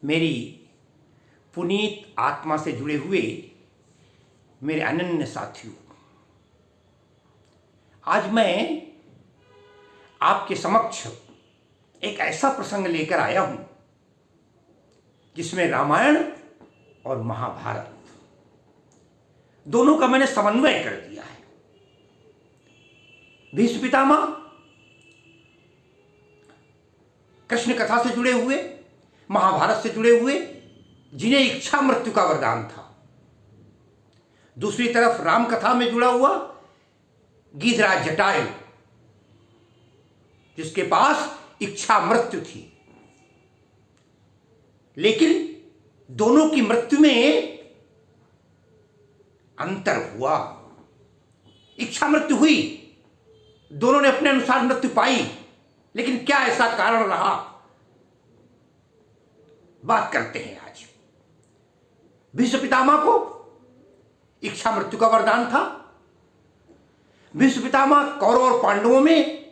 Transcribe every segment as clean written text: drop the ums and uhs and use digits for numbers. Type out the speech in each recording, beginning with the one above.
मेरी पुनीत आत्मा से जुड़े हुए मेरे अनन्य साथियों, आज मैं आपके समक्ष एक ऐसा प्रसंग लेकर आया हूं जिसमें रामायण और महाभारत दोनों का मैंने समन्वय कर दिया है। भीष्म पितामह कृष्ण कथा से जुड़े हुए, महाभारत से जुड़े हुए, जिन्हें इच्छा मृत्यु का वरदान था। दूसरी तरफ राम कथा में जुड़ा हुआ गीधराज जटायु, जिसके पास इच्छा मृत्यु थी, लेकिन दोनों की मृत्यु में अंतर हुआ। इच्छा मृत्यु हुई, दोनों ने अपने अनुसार मृत्यु पाई, लेकिन क्या ऐसा कारण रहा, बात करते हैं आज। भीष्म पितामह को इच्छा मृत्यु का वरदान था। भीष्म पितामह कौरव और पांडवों में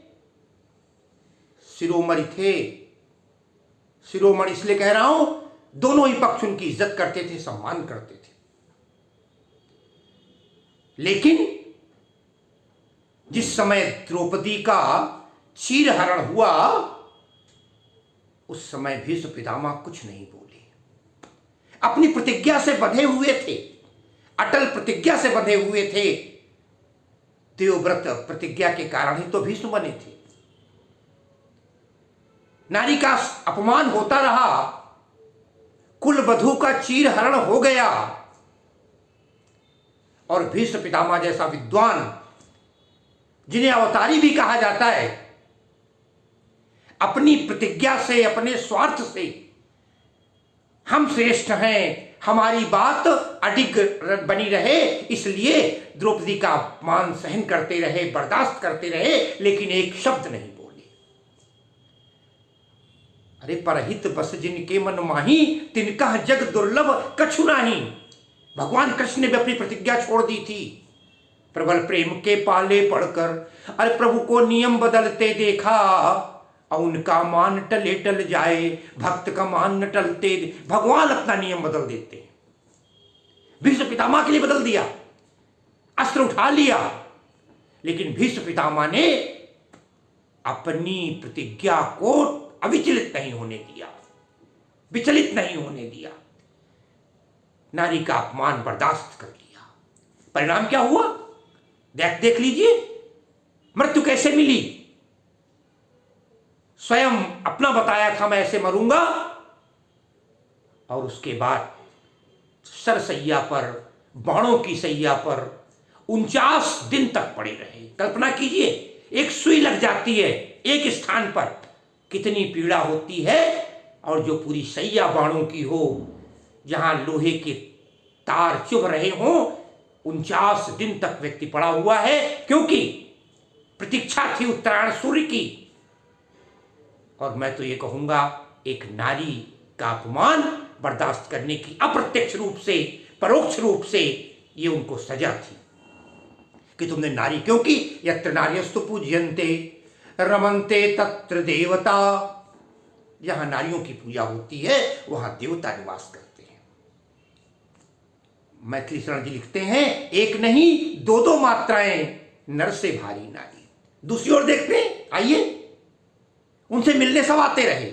शिरोमणि थे। शिरोमणि इसलिए कह रहा हूं, दोनों ही पक्ष उनकी इज्जत करते थे, सम्मान करते थे। लेकिन जिस समय द्रौपदी का चीरहरण हुआ, उस समय भीष्म पितामह कुछ नहीं बोले। अपनी प्रतिज्ञा से बंधे हुए थे, अटल प्रतिज्ञा से बंधे हुए थे। देवव्रत प्रतिज्ञा के कारण ही तो भीष्म बने थे। नारी का अपमान होता रहा, कुल वधू का चीरहरण हो गया, और भीष्म पितामह जैसा विद्वान, जिन्हें अवतारी भी कहा जाता है, अपनी प्रतिज्ञा से, अपने स्वार्थ से, हम श्रेष्ठ हैं, हमारी बात अडिग बनी रहे, इसलिए द्रौपदी का अपमान सहन करते रहे, बर्दाश्त करते रहे, लेकिन एक शब्द नहीं बोले। अरे परहित बस जिनके मन माही, तिनका जग दुर्लभ कछु नाही। भगवान कृष्ण ने भी अपनी प्रतिज्ञा छोड़ दी थी। प्रबल प्रेम के पाले पड़कर, अरे प्रभु को नियम बदलते देखा, और उनका मान टले टल जाए, भक्त का मान न टलते। भगवान अपना नियम बदल देते हैं। भीष्म पितामह के लिए बदल दिया, अस्त्र उठा लिया, लेकिन भीष्म पितामह ने अपनी प्रतिज्ञा को अविचलित नहीं होने दिया, विचलित नहीं होने दिया। नारी का अपमान बर्दाश्त कर लिया। परिणाम क्या हुआ, देख लीजिए, मृत्यु कैसे मिली। स्वयं अपना बताया था, मैं ऐसे मरूंगा, और उसके बाद सरसैया पर, बाणों की सैया पर 49 दिन तक पड़े रहे। कल्पना कीजिए, एक सुई लग जाती है एक स्थान पर, कितनी पीड़ा होती है, और जो पूरी सैया बाणों की हो, जहां लोहे के तार चुभ रहे हों, 49 दिन तक व्यक्ति पड़ा हुआ है, क्योंकि प्रतीक्षा थी उत्तरायण सूर्य की। और मैं तो ये कहूंगा, एक नारी का अपमान बर्दाश्त करने की अप्रत्यक्ष रूप से, परोक्ष रूप से ये उनको सजा थी कि तुमने नारी, क्योंकि यत्र नार्यस्तु पूज्यन्ते रमन्ते तत्र देवता। जहां नारियों की पूजा होती है, वहां देवता निवास करते हैं। मैथिली शरण जी लिखते हैं, एक नहीं दो मात्राएं, नर से भारी नारी। दूसरी ओर देखते हैं, आइए, उनसे मिलने सब आते रहे,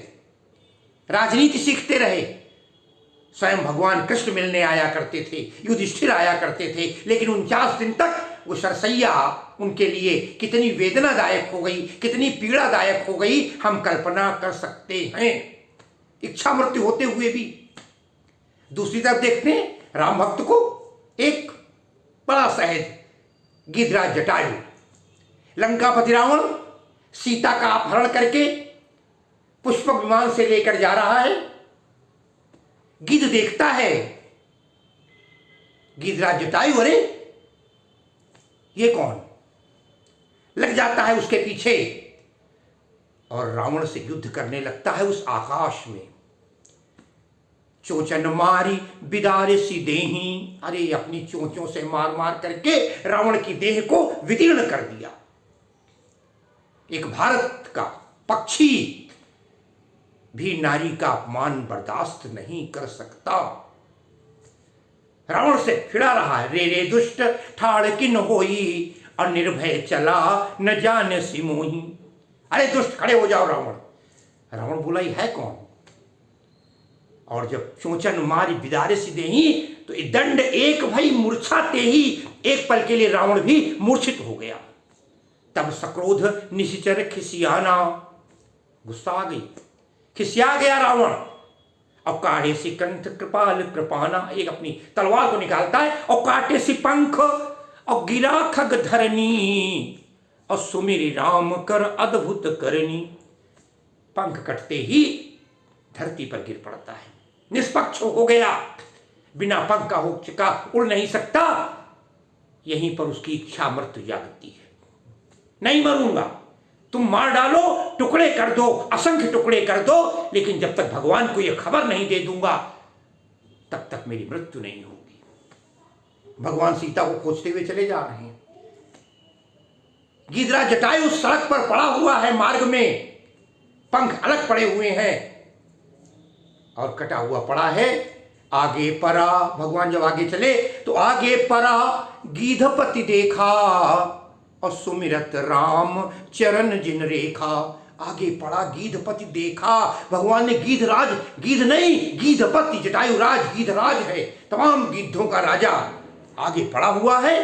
राजनीति सीखते रहे। स्वयं भगवान कृष्ण मिलने आया करते थे, युधिष्ठिर आया करते थे, लेकिन 49 दिन तक वो सरसैया उनके लिए कितनी वेदनादायक हो गई, कितनी पीड़ादायक हो गई, हम कल्पना कर सकते हैं, इच्छा मृत्यु होते हुए भी। दूसरी तरफ देखते हैं राम भक्त को, एक बड़ा सहज गीधराज जटायु, लंकापति रावण सीता का अपहरण करके पुष्पक विमान से लेकर जा रहा है। गिद्ध देखता है, गीधराज जटायु, अरे ये कौन, लग जाता है उसके पीछे, और रावण से युद्ध करने लगता है उस आकाश में। चोचन मारी बिदारे सी देही, अरे अपनी चोंचों से मार मार करके रावण की देह को विदीर्ण कर दिया। एक भारत का पक्षी भी नारी का अपमान बर्दाश्त नहीं कर सकता। रावण से फिरा रहा है, रे रे दुष्ट ठाड़ किन होई, और निर्भय चला न जाने सिमोही। अरे दुष्ट खड़े हो जाओ रावण। रावण बोला ये है कौन? और जब चोचन मारी बिदारे सी देही, तो दंड एक भई मूर्छा ते ही, एक पल के लिए रावण भी मूर्छित हो गया। तब सक्रोध निशिचर खिसियाना, गुस्सा आ गई, खिसिया गया रावण। और काटे सी कंठ कृपाल कृपाना, एक अपनी तलवार को निकालता है और काटे सी पंख, और गिरा खग धरनी, और सुमिरी राम कर अद्भुत करनी। पंख कटते ही धरती पर गिर पड़ता है, निष्पक्ष हो गया, बिना पंख का हो चुका, उड़ नहीं सकता। यहीं पर उसकी इच्छा मृत्यु जागती है। नहीं मरूंगा, तुम मार डालो, टुकड़े कर दो, असंख्य टुकड़े कर दो, लेकिन जब तक भगवान को यह खबर नहीं दे दूंगा तब तक मेरी मृत्यु नहीं होगी। भगवान सीता को खोजते हुए चले जा रहे हैं। गिरिराज जटायु सड़क पर पड़ा हुआ है, मार्ग में पंख अलग पड़े हुए हैं और कटा हुआ पड़ा है। आगे परा, भगवान जब आगे चले तो आगे परा गीधपति देखा, और सुमिरत राम चरण जिन रेखा। आगे पड़ा गीधपति देखा, भगवान ने गीधराज, गीध नहीं गीधपति, जटायु राज गीधराज है, तमाम गिद्धों का राजा आगे पड़ा हुआ है।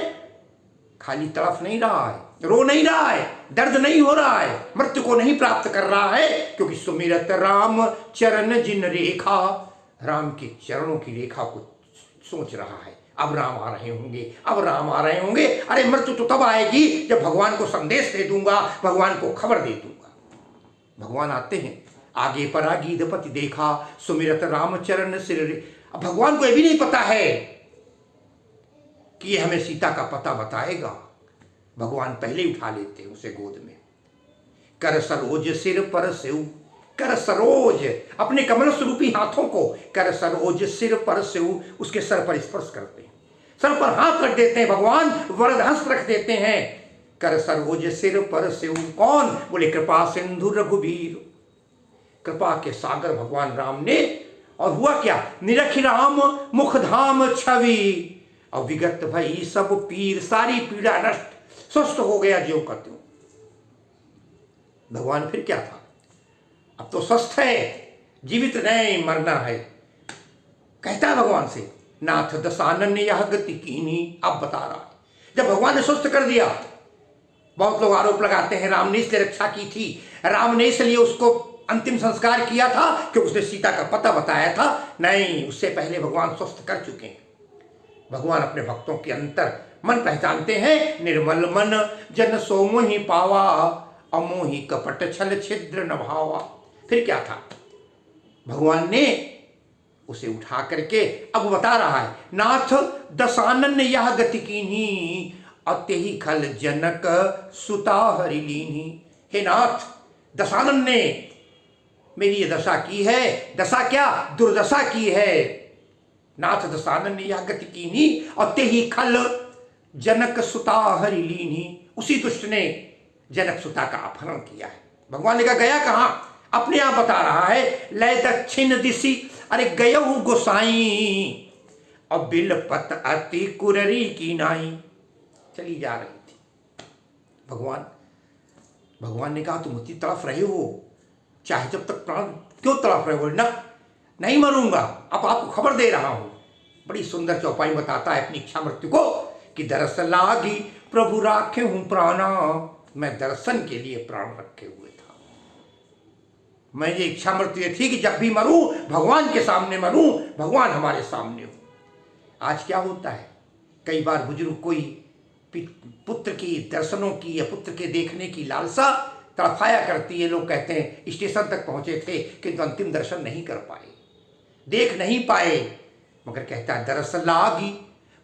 खाली तड़फ नहीं रहा है, रो नहीं रहा है, दर्द नहीं हो रहा है, मृत्यु को नहीं प्राप्त कर रहा है, क्योंकि सुमिरत राम चरण जिन रेखा, राम के चरणों की रेखा को सोच रहा है। अब राम आ रहे होंगे, अब राम आ रहे होंगे। अरे मृत्यु तो तब आएगी जब भगवान को संदेश दे दूंगा, भगवान को खबर दे दूंगा। भगवान आते हैं, आगे परा गीधपति देखा, सुमिरत राम चरण सिर। अब भगवान को यह भी नहीं पता है कि ये हमें सीता का पता बताएगा। भगवान पहले उठा लेते हैं उसे गोद में। कर सरोज सिर पर सेऊ, कर सरोज, अपने कमल स्वरूपी हाथों को कर सरोज सिर पर सेऊ, उसके सर पर स्पर्श करते हैं, सर पर हाथ रख देते हैं भगवान, वरद हंस रख देते हैं। कर सरोज सिर पर सेऊ, कौन? बोले कृपा सिंधु रघुबीर, कृपा के सागर भगवान राम ने। और हुआ क्या? निरखि राम मुख धाम छवि, और विगत भई सब पीर, सारी पीड़ा नष्ट, स्वस्थ हो गया ज्यों का त्यों। भगवान फिर क्या था? अब तो स्वस्थ है, जीवित नहीं, मरना है। कहता है भगवान से, नाथ दसानन यह गति कीनी। अब बता रहा है, जब भगवान ने स्वस्थ कर दिया, बहुत लोग आरोप लगाते हैं राम ने इसलिए रक्षा की थी, राम ने इसलिए उसको अंतिम संस्कार किया था क्योंकि उसने सीता का पता बताया था। नहीं, उससे पहले भगवान स्वस्थ कर चुके हैं। भगवान अपने भक्तों के अंतर मन पहचानते हैं। निर्मल मन जन सो मोहि पावा, अमोहि कपट छल छिद्र न भावा। फिर क्या था? भगवान ने उसे उठा करके अब बता रहा है, नाथ दसानन यह गति कीन्ही, अत्यहि खल जनक सुता हरि लीन्ही। हे नाथ, दसानन ने मेरी ये दशा की है। दशा क्या? दुर्दशा की है। नाथ दसानन ने यह गति कीन्ही, अत्यहि खल जनक सुता हरि लीन्ही। उसी दुष्ट ने जनक सुता का अपहरण किया है। भगवान ने कहा गया कहां? अपने आप बता रहा है, लय दक्षिण दिशि, अरे गयहु गोसाई, और बिलपत अति कुररी की नाई। चली जा रही थी। भगवान ने कहा तुम इतनी तड़फ रहे हो, चाहे जब तक प्राण क्यों तड़फ रहे हो? ना, नहीं मरूंगा, अब आपको खबर दे रहा हूं। बड़ी सुंदर चौपाई बताता है अपनी इच्छा मृत्यु को कि दरस लागी प्रभु राखे हूं प्राणा। मैं दर्शन के लिए प्राण रखे हुए था। मैं ये इच्छा मृत्यु थी कि जब भी मरूं भगवान के सामने मरूं, भगवान हमारे सामने हो। आज क्या होता है, कई बार बुजुर्ग कोई पुत्र की दर्शनों की या पुत्र के देखने की लालसा तड़फाया करती है। लोग कहते हैं स्टेशन तक पहुंचे थे किंतु अंतिम दर्शन नहीं कर पाए, देख नहीं पाए। मगर कहता है दरस लागी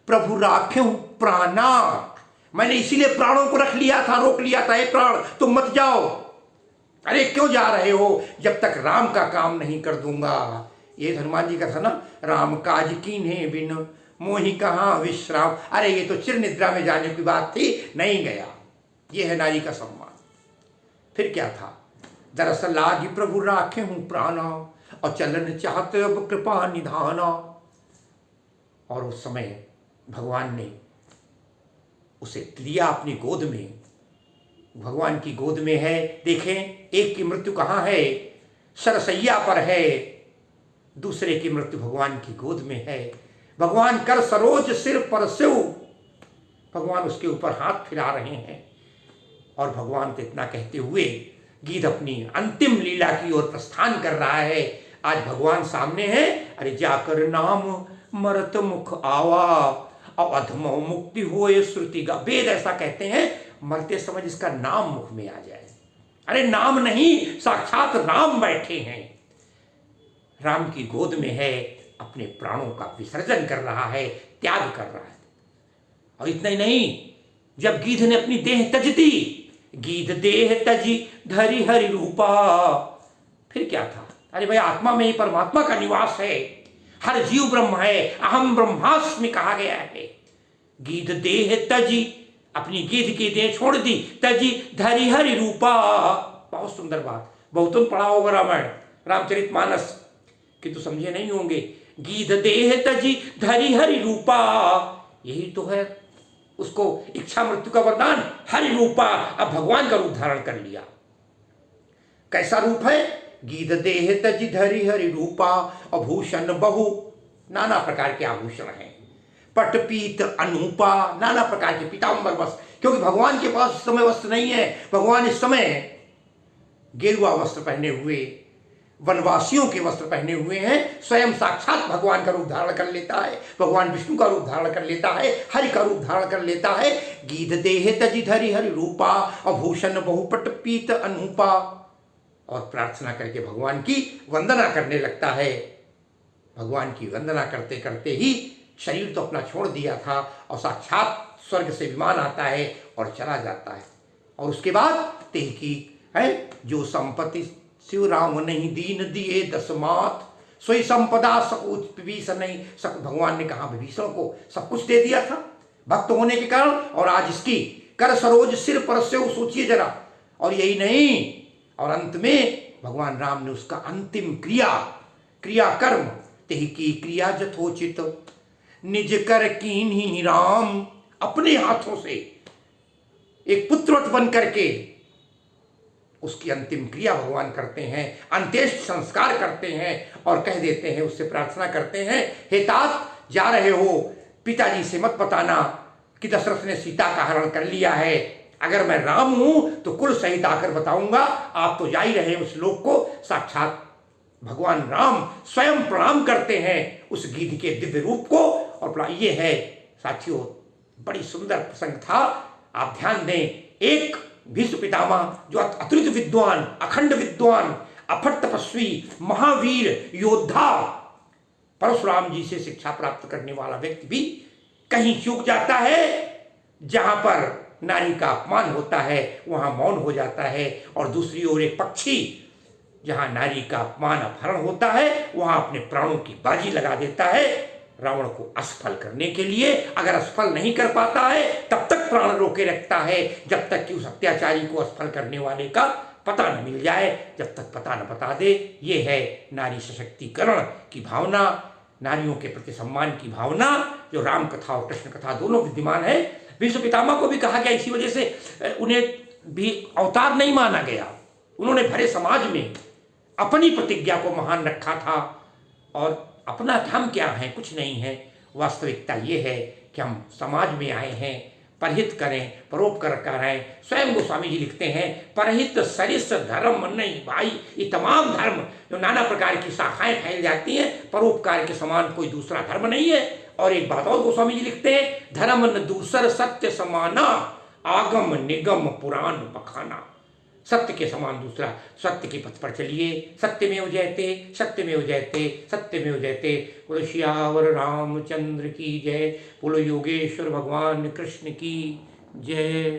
प्रभु राख्यूं प्राणा। मैंने इसीलिए प्राणों को रख लिया था, रोक लिया था। हे प्राण, तुम मत जाओ। अरे क्यों जा रहे हो? जब तक राम का काम नहीं कर दूंगा। ये हनुमान जी का था ना, राम काज कीन्हे बिन मोहि कहाँ विश्राम। अरे ये तो चिर निद्रा में जाने की बात थी, नहीं गया। ये है नारी का सम्मान। फिर क्या था? दरअसल लागी प्रभु राखे हूं प्राणा, और चलन चाहते अब कृपा निधाना। और उस समय भगवान ने उसे लिया अपनी गोद में, भगवान की गोद में है। देखें, एक की मृत्यु कहाँ है, सरसैया पर है, दूसरे की मृत्यु भगवान की गोद में है। भगवान कर सरोज सिर पर सिव, भगवान उसके ऊपर हाथ फिरा रहे हैं। और भगवान तो इतना कहते हुए गीत अपनी अंतिम लीला की ओर प्रस्थान कर रहा है। आज भगवान सामने है। अरे जाकर नाम मरत मुख आवा, अधमो मुक्ति होए श्रुति गा। वेद ऐसा कहते हैं, मरते समय जिसका नाम मुख में आ जाए। अरे नाम नहीं, साक्षात राम बैठे हैं, राम की गोद में है, अपने प्राणों का विसर्जन कर रहा है, त्याग कर रहा है। और इतना ही नहीं, जब गीध ने अपनी देह तज दी, गीध देह तजी धरि हरि रूपा, फिर क्या था? अरे भाई, आत्मा में ही परमात्मा का निवास है, हर जीव ब्रह्म है, अहम ब्रह्मास्मि कहा गया है। गीध देह तजी, अपनी गीध की देह छोड़ दी, तजी धरि हरि रूपा। बहुत सुंदर बात, बहुतों पढ़ा होगा रामायण, रामचरितमानस, किंतु समझे नहीं होंगे। गीध देह तजी धरि हरि रूपा, यही तो है उसको इच्छा मृत्यु का वरदान, हरि रूपा। अब भगवान का रूप धारण कर लिया। कैसा रूप है? गीध देह तज धरि हरि रूपा, अभूषण बहु, नाना प्रकार के आभूषण हैं। पट पीत अनूपा, नाना प्रकार के पीताम्बर वस्त्र, क्योंकि भगवान के पास इस समय वस्त्र नहीं है। भगवान इस समय गेरुआ वस्त्र पहने हुए, वनवासियों के वस्त्र पहने हुए हैं। स्वयं साक्षात भगवान का रूप धारण कर लेता है, भगवान विष्णु का रूप धारण कर लेता है, हरि का रूप धारण कर लेता है। गीध देह तजि धरि हरि रूपा, अभूषण बहुपट पीत अनूपा। और प्रार्थना करके भगवान की वंदना करने लगता है। भगवान की वंदना करते करते ही शरीर तो अपना छोड़ दिया था, और साक्षात स्वर्ग से विमान आता है और चला जाता है। और उसके बाद तेह की है, जो संपत्ति शिव राम नहीं दीन दिए दसमात, सोई संपदा सकुच विभीषण नहीं सक। भगवान ने कहा विभीषण को सब कुछ दे दिया था भक्त होने के कारण, और आज इसकी कर सरोज सिर पर से, सोचिए जरा। और यही नहीं, और अंत में भगवान राम ने उसका अंतिम क्रिया कर्म, तेह की क्रिया जथोचित निज कर कीन्ही राम, अपने हाथों से एक पुत्रवत बन करके उसकी अंतिम क्रिया भगवान करते हैं, अंत्येष्ट संस्कार करते हैं। और कह देते हैं, उससे प्रार्थना करते हैं, हे तात जा रहे हो, पिताजी से मत बताना कि दशरथ ने सीता का हरण कर लिया है। अगर मैं राम हूं तो कुल सहित आकर बताऊंगा। आप तो जा ही रहे उस लोक को। साक्षात भगवान राम स्वयं प्रणाम करते हैं उस गीध के दिव्य रूप को। और ये है साथियों, बड़ी सुंदर प्रसंग था। आप ध्यान दें, एक भीष्म पितामह जो अतुलित विद्वान, अखंड विद्वान, अफट तपस्वी, महावीर योद्धा, परशुराम जी से शिक्षा प्राप्त करने वाला व्यक्ति भी कहीं चूक जाता है। जहां पर नारी का अपमान होता है वहां मौन हो जाता है, और दूसरी ओर एक पक्षी, जहां नारी का अपमान अपहरण होता है वहां अपने प्राणों की बाजी लगा देता है रावण को असफल करने के लिए। अगर असफल नहीं कर पाता है तब तक प्राण रोके रखता है, जब तक कि उस अत्याचारी को असफल करने वाले का पता न मिल जाए, जब तक पता न बता दे। ये है नारी सशक्तिकरण की भावना, नारियों के प्रति सम्मान की भावना, जो राम कथा और कृष्ण कथा दोनों विद्यमान है। भीष्म पितामह को भी कहा गया, इसी वजह से उन्हें भी अवतार नहीं माना गया। उन्होंने भरे समाज में अपनी प्रतिज्ञा को महान रखा था, और अपना धर्म क्या है? कुछ नहीं है। वास्तविकता ये है कि हम समाज में आए हैं, परहित करें, परोपकार करें। स्वयं गोस्वामी जी लिखते हैं, परहित सरिस धर्म नहीं भाई। ये तमाम धर्म जो नाना प्रकार की शाखाएं फैल जाती हैं, परोपकार के समान कोई दूसरा धर्म नहीं है। और एक बात और गोस्वामी जी लिखते हैं, धर्म न दूसर सत्य समाना, आगम निगम पुराण बखाना। सत्य के समान दूसरा, सत्य के पथ पर चलिए। सत्यमेव जयते, सत्यमेव जयते, सत्यमेव जयते। बोलो सियावर रामचंद्र की जय, बोलो योगेश्वर भगवान कृष्ण की जय।